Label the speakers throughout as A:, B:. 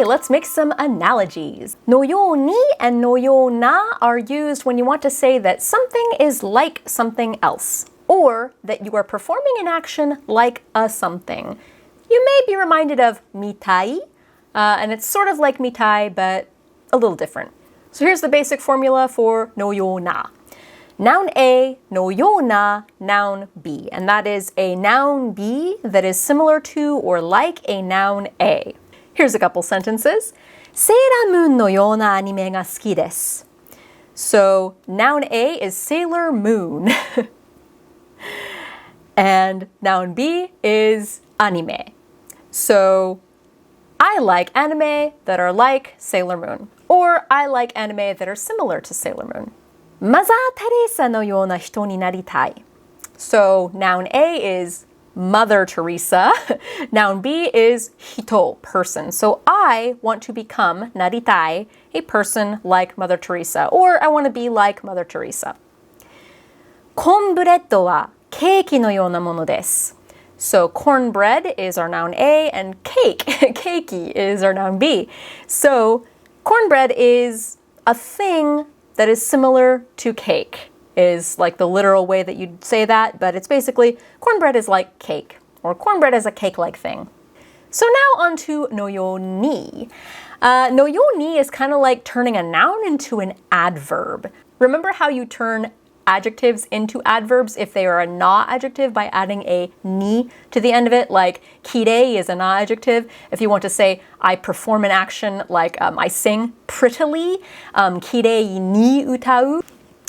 A: Okay, let's make some analogies. のように and のような are used when you want to say that something is like something else, or that you are performing an action like a something. You may be reminded of みたい, and it's sort of like みたい, but a little different. So here's the basic formula for のような. Noun A, のような, noun B. And that is a noun B that is similar to or like a noun A. Here's a couple sentences. セーラームーンのようなアニメが好きです. So noun A is Sailor Moon. And noun B is anime. So I like anime that are like Sailor Moon. Or I like anime that are similar to Sailor Moon. Mother Teresaのような人になりたい. So noun A is Mother Teresa. Noun B is hito, person. So I want to become なりたい, a person like Mother Teresa. Or I want to be like Mother Teresa. コーンブレッドはケーキのようなものです. So cornbread is our noun A and cake, keiki, is our noun B. So cornbread is a thing that is similar to cake, is like the literal way that you'd say that, but it's basically cornbread is like cake, or cornbread is a cake-like thing. So now on to no yo ni. No yo ni is kind of like turning a noun into an adverb. Remember how you turn adjectives into adverbs if they are a na adjective by adding a ni to the end of it, like kirei is a na adjective. If you want to say I perform an action like I sing prettily, kirei ni utau.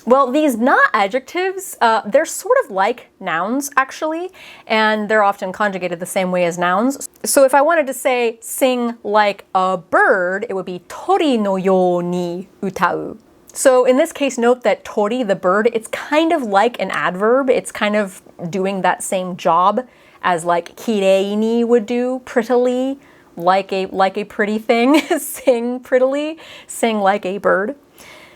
A: Well, these na adjectives, they're sort of like nouns actually, and they're often conjugated the same way as nouns. So if I wanted to say sing like a bird, it would be tori no you ni utau. So in this case, note that tori, the bird, it's kind of like an adverb. It's kind of doing that same job as like kirei ni would do, prettily, like a pretty thing, sing prettily, sing like a bird.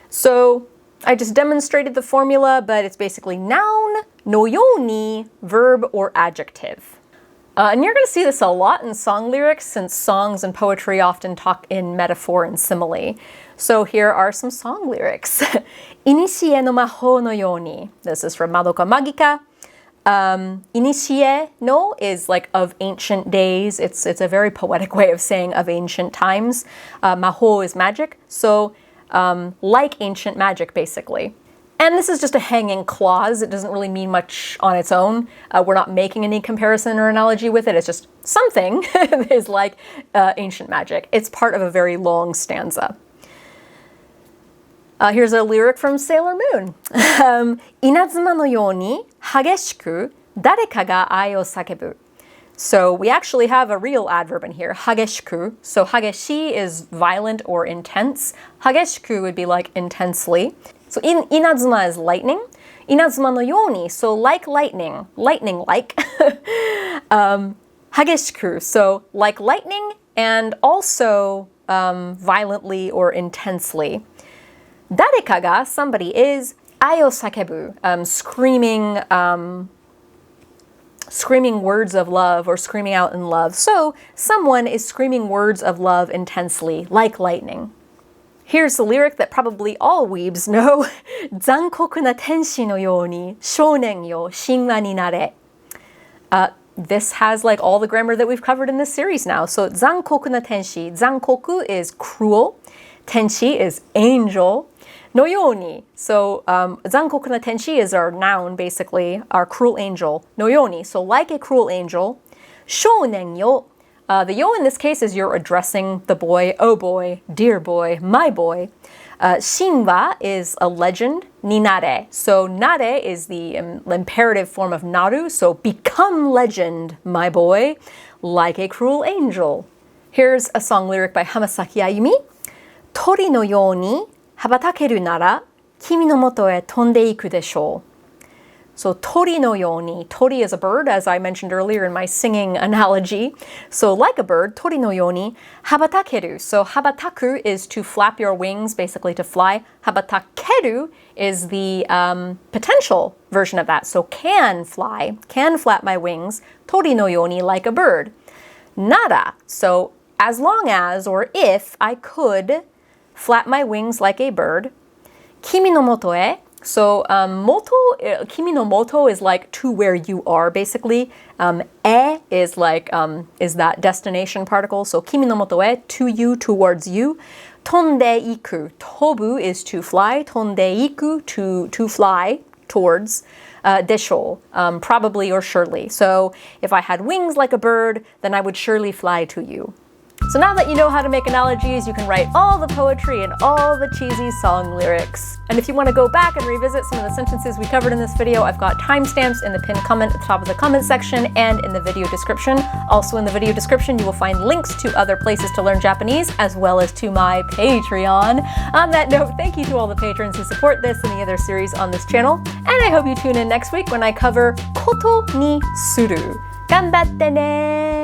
A: So I just demonstrated the formula, but it's basically noun, no yo ni, verb or adjective. And you're going to see this a lot in song lyrics, since songs and poetry often talk in metaphor and simile. So here are some song lyrics. 古の魔法のように. This is from Madoka Magica. Inicie no is like of ancient days. It's a very poetic way of saying of ancient times. Maho is magic, so like ancient magic basically. And this is just a hanging clause. It doesn't really mean much on its own. We're not making any comparison or analogy with it. It's just something that is like ancient magic. It's part of a very long stanza. Here's a lyric from Sailor Moon. 稲妻のように激しく誰かが愛を叫ぶ. So we actually have a real adverb in here, 激しく. So 激し is violent or intense. 激しくwould be like intensely. So 稲妻 is lightning. 稲妻のように, so like lightning, lightning-like. 激しく, so like lightning and also violently or intensely. 誰かが, somebody is 愛を叫ぶ, screaming words of love or screaming out in love. So someone is screaming words of love intensely, like lightning. Here's the lyric that probably all weebs know. 残酷な天使のように少年よ神話になれ. This has like all the grammar that we've covered in this series now. So 残酷な天使. 残酷 is cruel. 天使 is angel. のように. So 残酷な天使 is our noun, basically, our cruel angel. のように. So like a cruel angel. 少年よ. The yo in this case is you're addressing the boy, oh boy, dear boy, my boy. Shinwa is a legend, ni nare. So nare is the imperative form of naru, so become legend, my boy, like a cruel angel. Here's a song lyric by Hamasaki Ayumi. 鳥のように羽ばたけるなら君のもとへ飛んでいくでしょう. So tori no yoni. Tori is a bird, as I mentioned earlier in my singing analogy. So like a bird, tori no yoni. Habatakeru. So habataku is to flap your wings, basically to fly. Habatakeru is the potential version of that. So can fly, can flap my wings. Tori no yoni, like a bird. Nara. So as long as or if I could flap my wings like a bird. 君のもとへ. So, kimi no moto is like to where you are, basically. E is like, is that destination particle. So, kimi no moto e, to you, towards you. Tonde iku, tobu is to fly. Tonde iku, to fly towards. Desho, probably or surely. So, if I had wings like a bird, then I would surely fly to you. So now that you know how to make analogies, you can write all the poetry and all the cheesy song lyrics. And if you want to go back and revisit some of the sentences we covered in this video, I've got timestamps in the pinned comment at the top of the comment section and in the video description. Also in the video description, you will find links to other places to learn Japanese, as well as to my Patreon. On that note, thank you to all the patrons who support this and the other series on this channel. And I hope you tune in next week when I cover koto ni suru. 頑張ってね!